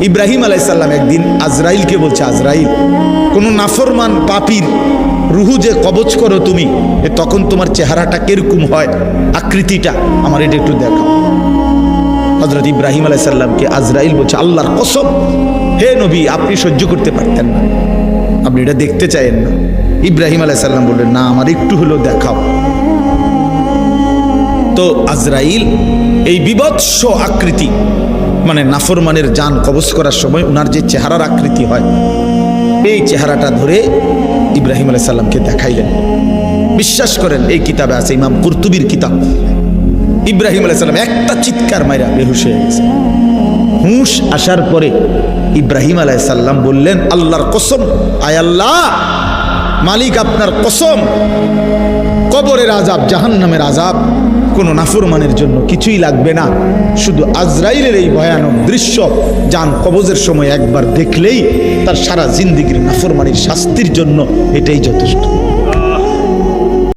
ইব্রাহিম আলাইহিস সালাম একদিন আজরাইলকে বলছে, আজরাইল, কোন নাফরমান পাপীর রুহু যে কবজ করো তুমি, তখন তোমার চেহারাটা কিরকম হয়, আকৃতিটা আমার এটা একটু দেখাও। হযরত ইব্রাহিম আলাইহিস সালামকে আজরাইল বলছে, আল্লাহর কসম হে নবী, আপনি সহ্য করতে পারতেন না, আপনি এটা দেখতে চাইেন না। ইব্রাহিম আলাইহিস সালাম বললেন, না, আমার একটু হলেও দেখাও। তো আজরাইল এই বিভৎস আকৃতি, মানে নাফরমানের জান কবজ করার সময় ওনার যে চেহারার আকৃতি হয়, এই চেহারাটা ধরে ইব্রাহিম আলাইহিস সালামকে দেখাইলেন। বিশ্বাস করেন, এই কিতাবে আছে, ইমাম কুরতুবীর কিতাব। ইব্রাহিম আলাইহিস সালাম একটা চিৎকার মাইরা বেহুশ হয়ে গেছে। হুঁশ আসার পরে ইব্রাহিম আলাইহিস সালাম বললেন, আল্লাহর কসম, আয় আল্লাহ, মালিক আপনার কসম, কবরের আযাব, জাহান্নামের আযাব কোনো নাফরমানের জন্য কিছুই লাগবে না, শুধু আজরাইলের এই ভয়ানক দৃশ্য জান কবজের সময় একবার দেখলেই তার সারা জিন্দেগীর নাফরমানির শাস্তির জন্য এটাই যথেষ্ট।